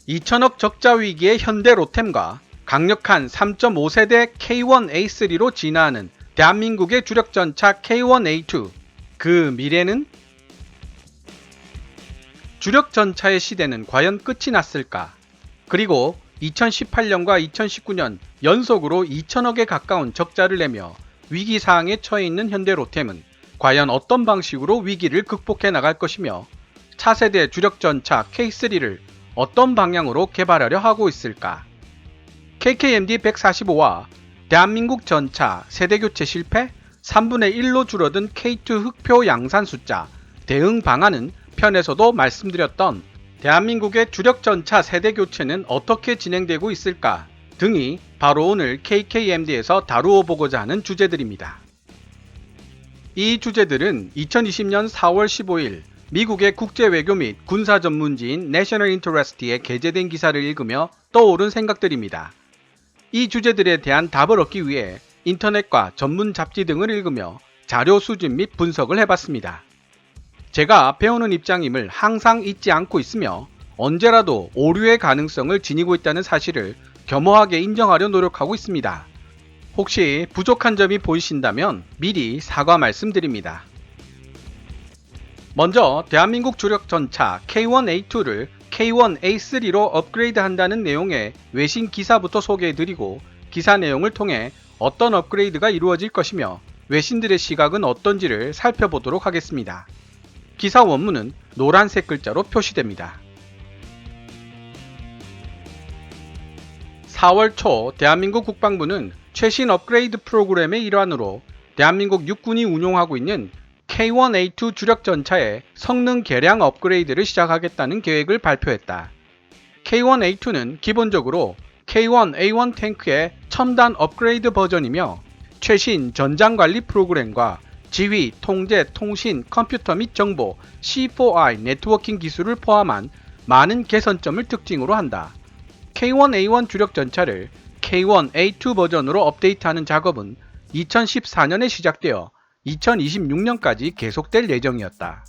2천억 적자 위기의 현대 로템과 강력한 3.5세대 K1A3로 진화하는 대한민국의 주력 전차 K1A2. 그 미래는? 주력 전차의 시대는 과연 끝이 났을까? 그리고 2018년과 2019년 연속으로 2천억에 가까운 적자를 내며 위기 상황에 처해 있는 현대 로템은 과연 어떤 방식으로 위기를 극복해 나갈 것이며 차세대 주력 전차 K3를 어떤 방향으로 개발하려 하고 있을까? KKMD 145와 대한민국 전차 세대교체 실패, 3분의 1로 줄어든 K2 흑표 양산 숫자, 대응 방안은 편에서도 말씀드렸던 대한민국의 주력 전차 세대교체는 어떻게 진행되고 있을까 등이 바로 오늘 KKMD에서 다루어 보고자 하는 주제들입니다. 이 주제들은 2020년 4월 15일 미국의 국제외교 및 군사 전문지인 내셔널 인터레스트에 게재된 기사를 읽으며 떠오른 생각들입니다. 이 주제들에 대한 답을 얻기 위해 인터넷과 전문 잡지 등을 읽으며 자료 수집 및 분석을 해봤습니다. 제가 배우는 입장임을 항상 잊지 않고 있으며 언제라도 오류의 가능성을 지니고 있다는 사실을 겸허하게 인정하려 노력하고 있습니다. 혹시 부족한 점이 보이신다면 미리 사과 말씀드립니다. 먼저 대한민국 주력 전차 K1A2를 K1A3로 업그레이드 한다는 내용의 외신 기사부터 소개해드리고 기사 내용을 통해 어떤 업그레이드가 이루어질 것이며 외신들의 시각은 어떤지를 살펴보도록 하겠습니다. 기사 원문은 노란색 글자로 표시됩니다. 4월 초 대한민국 국방부는 최신 업그레이드 프로그램의 일환으로 대한민국 육군이 운용하고 있는 K1A2 주력 전차의 성능 개량 업그레이드를 시작하겠다는 계획을 발표했다. K1A2는 기본적으로 K1A1 탱크의 첨단 업그레이드 버전이며 최신 전장관리 프로그램과 지휘, 통제, 통신, 컴퓨터 및 정보, C4I 네트워킹 기술을 포함한 많은 개선점을 특징으로 한다. K1A1 주력 전차를 K1A2 버전으로 업데이트하는 작업은 2014년에 시작되어 2026년까지 계속될 예정이었다.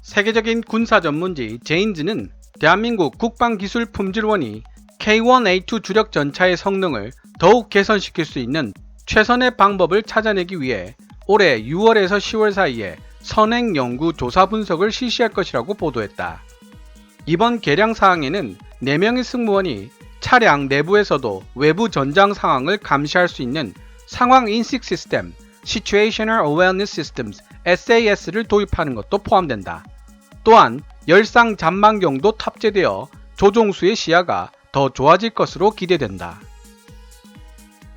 세계적인 군사 전문지 제인즈는 대한민국 국방기술품질원이 K1A2 주력 전차의 성능을 더욱 개선시킬 수 있는 최선의 방법을 찾아내기 위해 올해 6월에서 10월 사이에 선행 연구 조사 분석을 실시할 것이라고 보도했다. 이번 개량 사항에는 4명의 승무원이 차량 내부에서도 외부 전장 상황을 감시할 수 있는 상황 인식 시스템 Situational Awareness Systems SAS를 도입하는 것도 포함된다. 또한 열상 잠망경도 탑재되어 조종수의 시야가 더 좋아질 것으로 기대된다.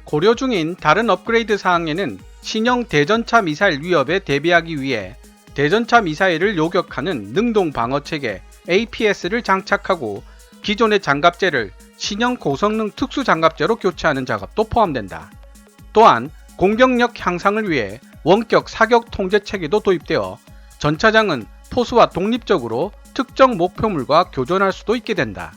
고려 중인 다른 업그레이드 사항에는 신형 대전차 미사일 위협에 대비하기 위해 대전차 미사일을 요격하는 능동 방어체계 APS를 장착하고 기존의 장갑재를 신형 고성능 특수 장갑재로 교체하는 작업도 포함된다. 또한 공격력 향상을 위해 원격 사격 통제 체계도 도입되어 전차장은 포수와 독립적으로 특정 목표물과 교전할 수도 있게 된다.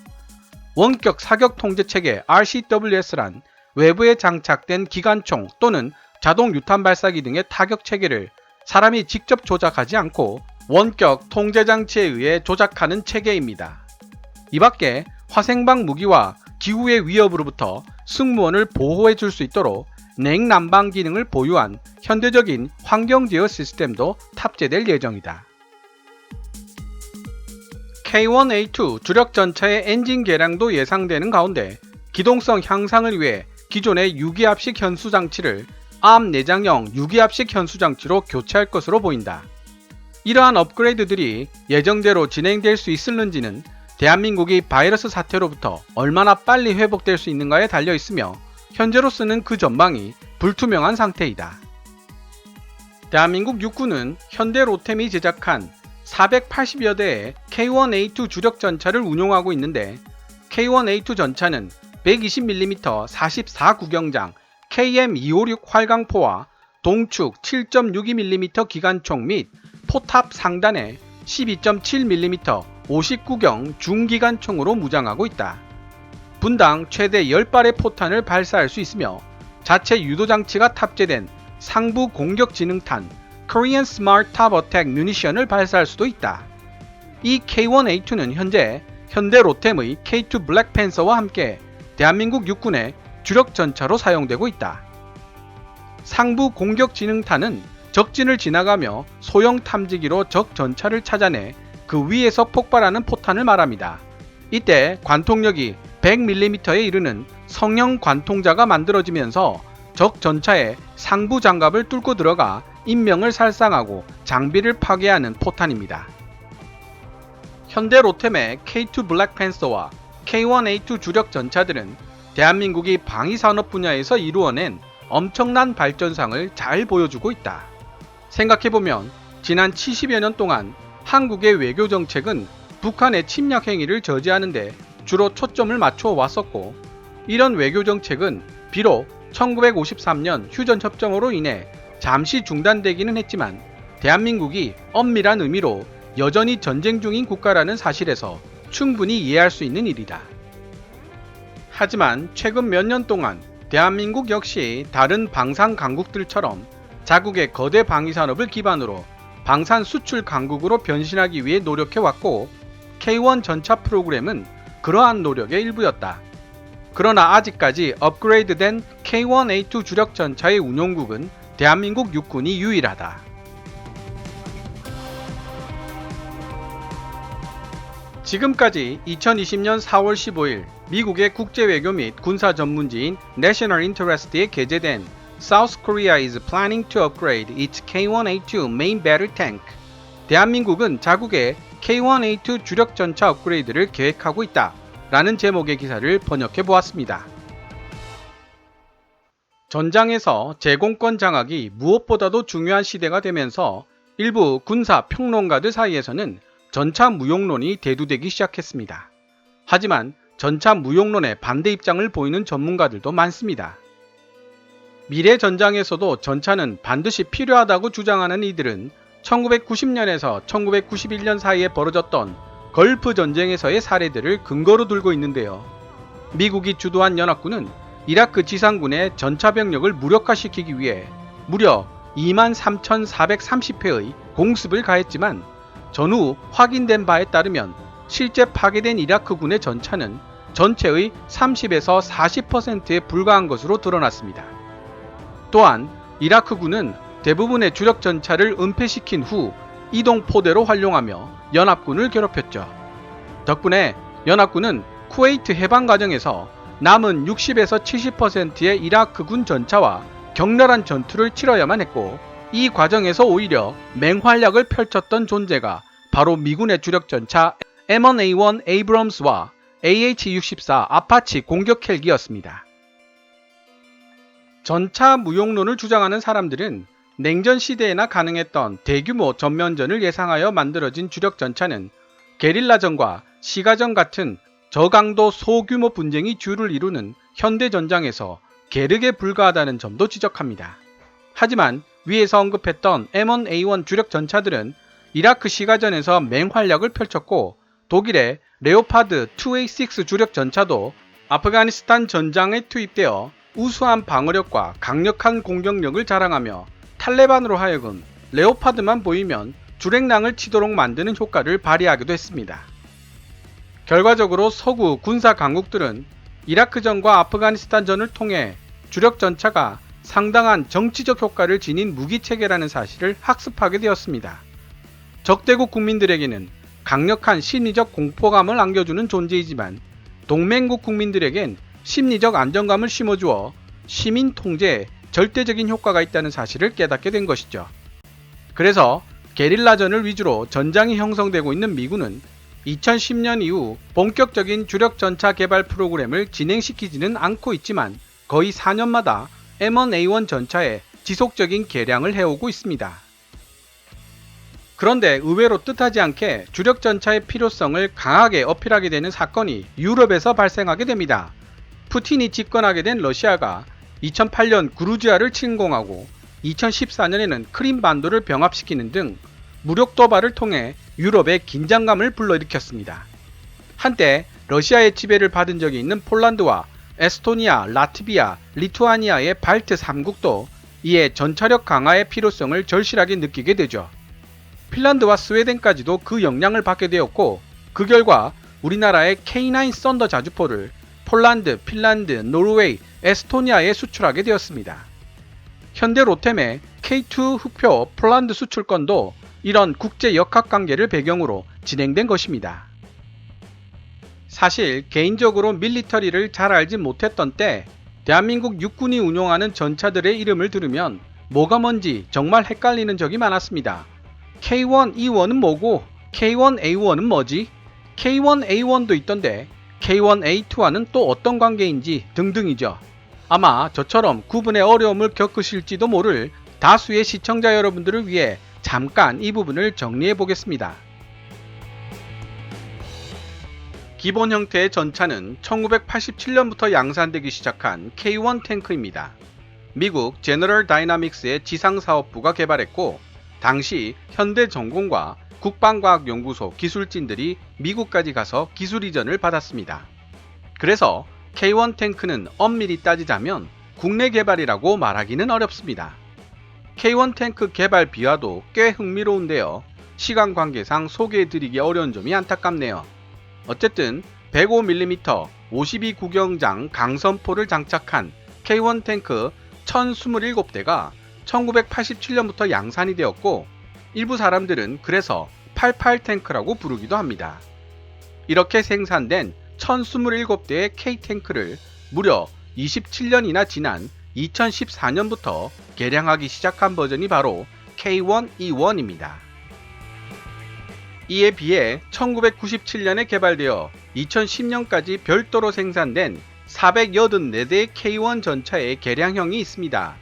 원격 사격 통제 체계 RCWS란 외부에 장착된 기관총 또는 자동 유탄 발사기 등의 타격 체계를 사람이 직접 조작하지 않고 원격 통제 장치에 의해 조작하는 체계입니다. 이 밖에 화생방 무기와 기후의 위협으로부터 승무원을 보호해 줄 수 있도록 냉난방 기능을 보유한 현대적인 환경 제어 시스템도 탑재될 예정이다. K1A2 주력 전차의 엔진 개량도 예상되는 가운데 기동성 향상을 위해 기존의 유기압식 현수 장치를 ARM 내장형 유기압식 현수 장치로 교체할 것으로 보인다. 이러한 업그레이드들이 예정대로 진행될 수 있을는지는 대한민국이 바이러스 사태로부터 얼마나 빨리 회복될 수 있는가에 달려 있으며 현재로서는 그 전망이 불투명한 상태이다. 대한민국 육군은 현대 로템이 제작한 480여 대의 K1A2 주력 전차를 운용하고 있는데 K1A2 전차는 120mm 44구경장 KM256 활강포와 동축 7.62mm 기관총 및 포탑 상단에 12.7mm 59경 중기관총으로 무장하고 있다. 분당 최대 10발의 포탄을 발사할 수 있으며 자체 유도장치가 탑재된 상부 공격지능탄 Korean Smart Top Attack Munition을 발사할 수도 있다. 이 K1A2는 현재 현대 로템의 K2 블랙팬서와 함께 대한민국 육군의 주력 전차로 사용되고 있다. 상부 공격지능탄은 적진을 지나가며 소형 탐지기로 적 전차를 찾아내 그 위에서 폭발하는 포탄을 말합니다. 이때 관통력이 100mm에 이르는 성형 관통자가 만들어지면서 적 전차의 상부 장갑을 뚫고 들어가 인명을 살상하고 장비를 파괴하는 포탄입니다. 현대 로템의 K2 블랙팬서와 K1A2 주력 전차들은 대한민국이 방위산업 분야에서 이루어낸 엄청난 발전상을 잘 보여주고 있다. 생각해보면 지난 70여 년 동안 한국의 외교 정책은 북한의 침략 행위를 저지하는데 주로 초점을 맞춰 왔었고, 이런 외교 정책은 비록 1953년 휴전협정으로 인해 잠시 중단되기는 했지만 대한민국이 엄밀한 의미로 여전히 전쟁 중인 국가라는 사실에서 충분히 이해할 수 있는 일이다. 하지만 최근 몇 년 동안 대한민국 역시 다른 방산 강국들처럼 자국의 거대 방위산업을 기반으로 방산 수출 강국으로 변신하기 위해 노력해왔고, K1 전차 프로그램은 그러한 노력의 일부였다. 그러나 아직까지 업그레이드된 K1A2 주력 전차의 운용국은 대한민국 육군이 유일하다. 지금까지 2020년 4월 15일 미국의 국제외교 및 군사 전문지인 National Interest에 게재된 South Korea is planning to upgrade its K1A2 main battle tank. 대한민국은 자국의 K1A2 주력 전차 업그레이드를 계획하고 있다 라는 제목의 기사를 번역해 보았습니다. 전장에서 제공권 장악이 무엇보다도 중요한 시대가 되면서 일부 군사 평론가들 사이에서는 전차 무용론이 대두되기 시작했습니다. 하지만 전차 무용론에 반대 입장을 보이는 전문가들도 많습니다. 미래 전장에서도 전차는 반드시 필요하다고 주장하는 이들은 1990년에서 1991년 사이에 벌어졌던 걸프 전쟁에서의 사례들을 근거로 들고 있는데요. 미국이 주도한 연합군은 이라크 지상군의 전차 병력을 무력화시키기 위해 무려 23,430회의 공습을 가했지만 전후 확인된 바에 따르면 실제 파괴된 이라크군의 전차는 전체의 30에서 40%에 불과한 것으로 드러났습니다. 또한 이라크군은 대부분의 주력 전차를 은폐시킨 후 이동포대로 활용하며 연합군을 괴롭혔죠. 덕분에 연합군은 쿠웨이트 해방 과정에서 남은 60에서 70%의 이라크군 전차와 격렬한 전투를 치러야만 했고, 이 과정에서 오히려 맹활약을 펼쳤던 존재가 바로 미군의 주력 전차 M1A1 에이브럼스와 AH-64 아파치 공격 헬기였습니다. 전차 무용론을 주장하는 사람들은 냉전 시대에나 가능했던 대규모 전면전을 예상하여 만들어진 주력 전차는 게릴라전과 시가전 같은 저강도 소규모 분쟁이 주를 이루는 현대 전장에서 계륵에 불과하다는 점도 지적합니다. 하지만 위에서 언급했던 M1A1 주력 전차들은 이라크 시가전에서 맹활약을 펼쳤고, 독일의 레오파드 2A6 주력 전차도 아프가니스탄 전장에 투입되어 우수한 방어력과 강력한 공격력을 자랑하며 탈레반으로 하여금 레오파드만 보이면 주랭랑을 치도록 만드는 효과를 발휘하기도 했습니다. 결과적으로 서구 군사 강국들은 이라크전과 아프가니스탄전을 통해 주력 전차가 상당한 정치적 효과를 지닌 무기체계라는 사실을 학습하게 되었습니다. 적대국 국민들에게는 강력한 심리적 공포감을 안겨주는 존재이지만 동맹국 국민들에겐 심리적 안정감을 심어주어 시민 통제에 절대적인 효과가 있다는 사실을 깨닫게 된 것이죠. 그래서 게릴라전을 위주로 전장이 형성되고 있는 미군은 2010년 이후 본격적인 주력 전차 개발 프로그램을 진행시키지는 않고 있지만 거의 4년마다 M1A1 전차에 지속적인 개량을 해오고 있습니다. 그런데 의외로 뜻하지 않게 주력 전차의 필요성을 강하게 어필하게 되는 사건이 유럽에서 발생하게 됩니다. 푸틴이 집권하게 된 러시아가 2008년 그루지아를 침공하고 2014년에는 크림반도를 병합시키는 등 무력 도발을 통해 유럽의 긴장감을 불러일으켰습니다. 한때 러시아의 지배를 받은 적이 있는 폴란드와 에스토니아, 라트비아, 리투아니아의 발트 3국도 이에 전차력 강화의 필요성을 절실하게 느끼게 되죠. 핀란드와 스웨덴까지도 그 영향을 받게 되었고, 그 결과 우리나라의 K9 썬더 자주포를 폴란드, 핀란드, 노르웨이, 에스토니아에 수출하게 되었습니다. 현대 로템의 K2 흑표 폴란드 수출 건도 이런 국제 역학관계를 배경으로 진행된 것입니다. 사실 개인적으로 밀리터리를 잘 알지 못했던 때 대한민국 육군이 운용하는 전차들의 이름을 들으면 뭐가 뭔지 정말 헷갈리는 적이 많았습니다. K1E1은 뭐고 K1A1은 뭐지? K1A1도 있던데 K1A2와는 또 어떤 관계인지 등등이죠. 아마 저처럼 구분의 어려움을 겪으실지도 모를 다수의 시청자 여러분들을 위해 잠깐 이 부분을 정리해 보겠습니다. 기본 형태의 전차는 1987년부터 양산되기 시작한 K1 탱크입니다. 미국 제너럴 다이나믹스의 지상사업부가 개발했고, 당시 현대전공과 국방과학연구소 기술진들이 미국까지 가서 기술 이전을 받았습니다. 그래서 K1 탱크는 엄밀히 따지자면 국내 개발이라고 말하기는 어렵습니다. K1 탱크 개발 비화도 꽤 흥미로운데요. 시간 관계상 소개해드리기 어려운 점이 안타깝네요. 어쨌든 105mm 52구경장 강선포를 장착한 K1 탱크 1027대가 1987년부터 양산이 되었고, 일부 사람들은 그래서 88 탱크라고 부르기도 합니다. 이렇게 생산된 1027대의 K탱크를 무려 27년이나 지난 2014년부터 개량하기 시작한 버전이 바로 K1E1입니다. 이에 비해 1997년에 개발되어 2010년까지 별도로 생산된 484대의 K1 전차의 개량형이 있습니다.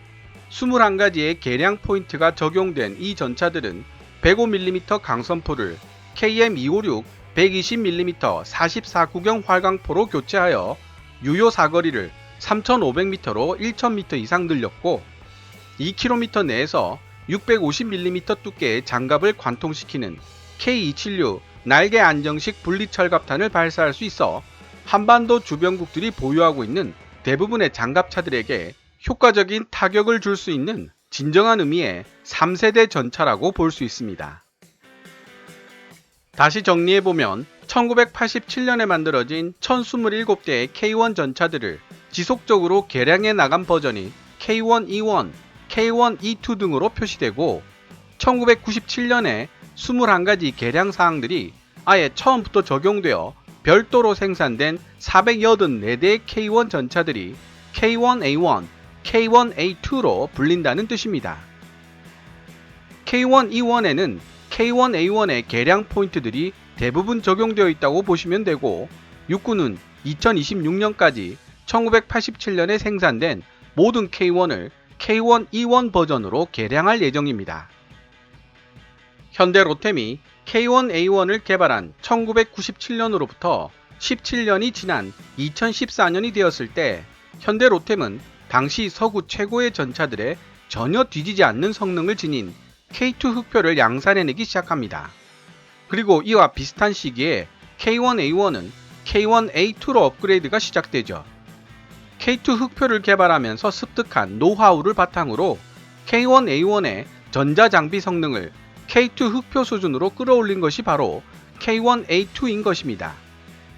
21가지의 개량 포인트가 적용된 이 전차들은 105mm 강선포를 KM256 120mm 44구경 활강포로 교체하여 유효 사거리를 3500m로 1000m 이상 늘렸고, 2km 내에서 650mm 두께의 장갑을 관통시키는 K276 날개 안정식 분리철갑탄을 발사할 수 있어 한반도 주변국들이 보유하고 있는 대부분의 장갑차들에게 효과적인 타격을 줄 수 있는 진정한 의미의 3세대 전차라고 볼 수 있습니다. 다시 정리해보면 1987년에 만들어진 1027대의 K1 전차들을 지속적으로 개량해 나간 버전이 K1E1, K1E2 등으로 표시되고, 1997년에 21가지 개량 사항들이 아예 처음부터 적용되어 별도로 생산된 484대의 K1 전차들이 K1A1, K1A2로 불린다는 뜻입니다. K1E1에는 K1A1의 개량 포인트들이 대부분 적용되어 있다고 보시면 되고, 육군은 2026년까지 1987년에 생산된 모든 K1을 K1E1 버전으로 개량할 예정입니다. 현대 로템이 K1A1을 개발한 1997년으로부터 17년이 지난 2014년이 되었을 때 현대 로템은 당시 서구 최고의 전차들에 전혀 뒤지지 않는 성능을 지닌 K2 흑표를 양산해내기 시작합니다. 그리고 이와 비슷한 시기에 K1A1은 K1A2로 업그레이드가 시작되죠. K2 흑표를 개발하면서 습득한 노하우를 바탕으로 K1A1의 전자장비 성능을 K2 흑표 수준으로 끌어올린 것이 바로 K1A2인 것입니다.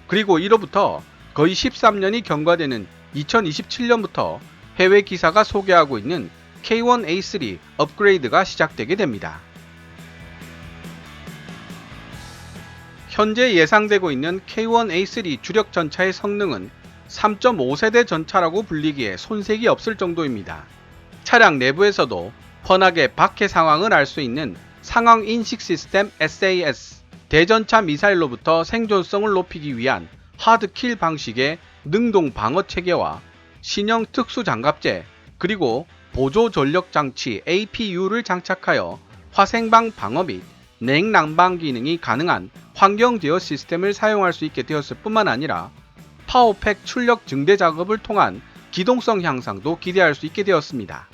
그리고 이로부터 거의 13년이 경과되는 2027년부터 해외 기사가 소개하고 있는 K1A3 업그레이드가 시작되게 됩니다. 현재 예상되고 있는 K1A3 주력 전차의 성능은 3.5세대 전차라고 불리기에 손색이 없을 정도입니다. 차량 내부에서도 훤하게 박해 상황을 알 수 있는 상황 인식 시스템 SAS, 대전차 미사일로부터 생존성을 높이기 위한 하드킬 방식의 능동 방어 체계와 신형 특수 장갑제, 그리고 보조 전력 장치 APU를 장착하여 화생방 방어 및 냉난방 기능이 가능한 환경 제어 시스템을 사용할 수 있게 되었을 뿐만 아니라 파워팩 출력 증대 작업을 통한 기동성 향상도 기대할 수 있게 되었습니다.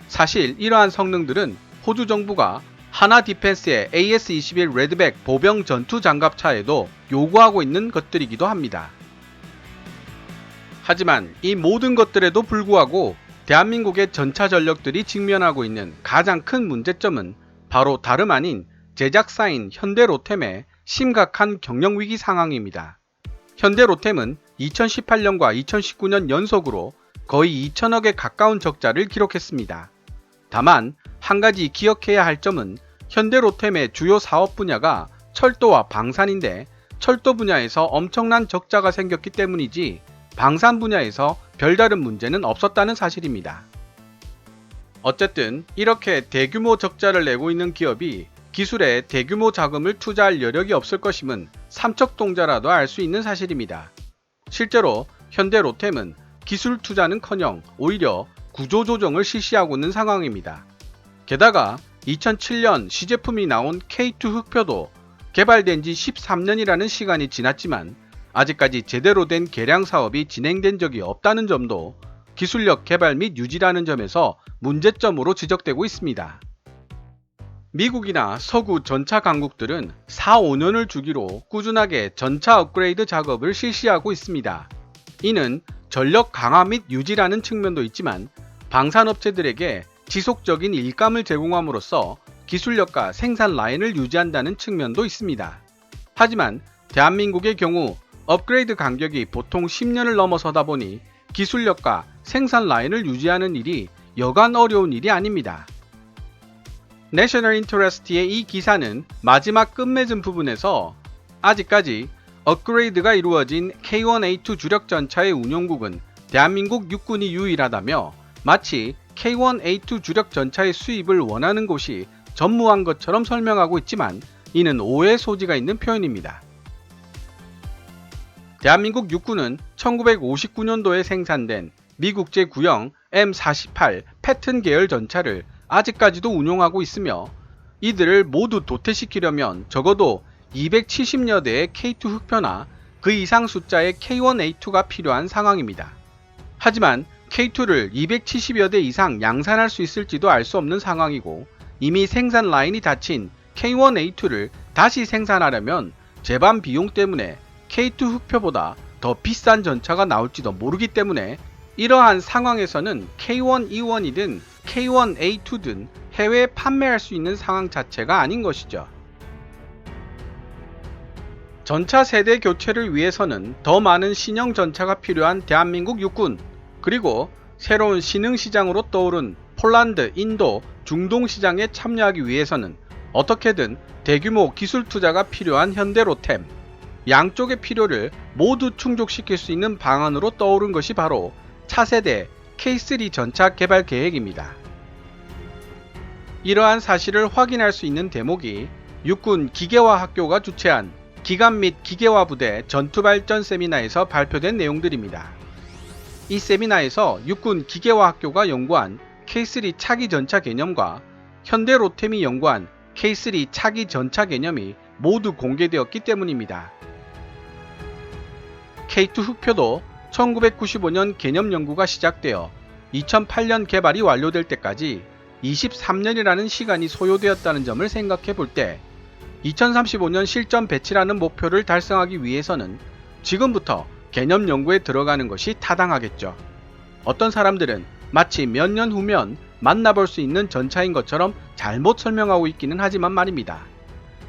사실 이러한 성능들은 호주 정부가 하나 디펜스의 AS-21 레드백 보병 전투 장갑차에도 요구하고 있는 것들이기도 합니다. 하지만 이 모든 것들에도 불구하고 대한민국의 전차 전력들이 직면하고 있는 가장 큰 문제점은 바로 다름 아닌 제작사인 현대로템의 심각한 경영위기 상황입니다. 현대로템은 2018년과 2019년 연속으로 거의 2천억에 가까운 적자를 기록했습니다. 다만 한 가지 기억해야 할 점은 현대로템의 주요 사업 분야가 철도와 방산인데 철도 분야에서 엄청난 적자가 생겼기 때문이지 방산 분야에서 별다른 문제는 없었다는 사실입니다. 어쨌든 이렇게 대규모 적자를 내고 있는 기업이 기술에 대규모 자금을 투자할 여력이 없을 것임은 삼척동자라도 알 수 있는 사실입니다. 실제로 현대로템은 기술 투자는커녕 오히려 구조조정을 실시하고 있는 상황입니다. 게다가 2007년 시제품이 나온 K2 흑표도 개발된 지 13년이라는 시간이 지났지만 아직까지 제대로 된 개량 사업이 진행된 적이 없다는 점도 기술력 개발 및 유지라는 점에서 문제점으로 지적되고 있습니다. 미국이나 서구 전차 강국들은 4, 5년을 주기로 꾸준하게 전차 업그레이드 작업을 실시하고 있습니다. 이는 전력 강화 및 유지라는 측면도 있지만 방산업체들에게 지속적인 일감을 제공함으로써 기술력과 생산 라인을 유지한다는 측면도 있습니다. 하지만 대한민국의 경우 업그레이드 간격이 보통 10년을 넘어서다 보니 기술력과 생산 라인을 유지하는 일이 여간 어려운 일이 아닙니다. 내셔널 인터레스트의 이 기사는 마지막 끝맺음 부분에서 아직까지 업그레이드가 이루어진 K1A2 주력 전차의 운용국은 대한민국 육군이 유일하다며 마치 K1A2 주력 전차의 수입을 원하는 곳이 전무한 것처럼 설명하고 있지만 이는 오해 소지가 있는 표현입니다. 대한민국 육군은 1959년도에 생산된 미국제 구형 M48 패튼 계열 전차를 아직까지도 운용하고 있으며 이들을 모두 도태시키려면 적어도 270여 대의 K2 흑표나 그 이상 숫자의 K1A2가 필요한 상황입니다. 하지만 K2를 270여 대 이상 양산할 수 있을지도 알 수 없는 상황이고 이미 생산 라인이 닫힌 K1A2를 다시 생산하려면 제반 비용 때문에 K2 흑표보다 더 비싼 전차가 나올지도 모르기 때문에 이러한 상황에서는 K1E1이든 K1A2든 해외에 판매할 수 있는 상황 자체가 아닌 것이죠. 전차 세대 교체를 위해서는 더 많은 신형 전차가 필요한 대한민국 육군, 그리고 새로운 신흥 시장으로 떠오른 폴란드, 인도, 중동 시장에 참여하기 위해서는 어떻게든 대규모 기술 투자가 필요한 현대로템, 양쪽의 필요를 모두 충족시킬 수 있는 방안으로 떠오른 것이 바로 차세대 K3 전차 개발 계획입니다. 이러한 사실을 확인할 수 있는 대목이 육군 기계화 학교가 주최한 기관 및 기계화 부대 전투발전 세미나에서 발표된 내용들입니다. 이 세미나에서 육군 기계화 학교가 연구한 K3 차기 전차 개념과 현대로템이 연구한 K3 차기 전차 개념이 모두 공개되었기 때문입니다. K2 흑표도 1995년 개념 연구가 시작되어 2008년 개발이 완료될 때까지 23년이라는 시간이 소요되었다는 점을 생각해 볼 때 2035년 실전 배치라는 목표를 달성하기 위해서는 지금부터 개념 연구에 들어가는 것이 타당하겠죠. 어떤 사람들은 마치 몇 년 후면 만나볼 수 있는 전차인 것처럼 잘못 설명하고 있기는 하지만 말입니다.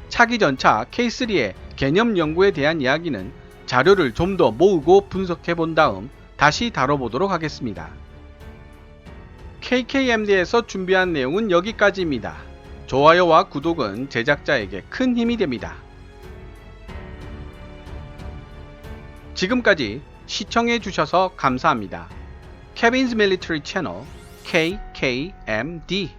차기 전차 K3의 개념 연구에 대한 이야기는 자료를 좀 더 모으고 분석해 본 다음 다시 다뤄보도록 하겠습니다. KKMD에서 준비한 내용은 여기까지입니다. 좋아요와 구독은 제작자에게 큰 힘이 됩니다. 지금까지 시청해 주셔서 감사합니다. Kevin's Military Channel KKMD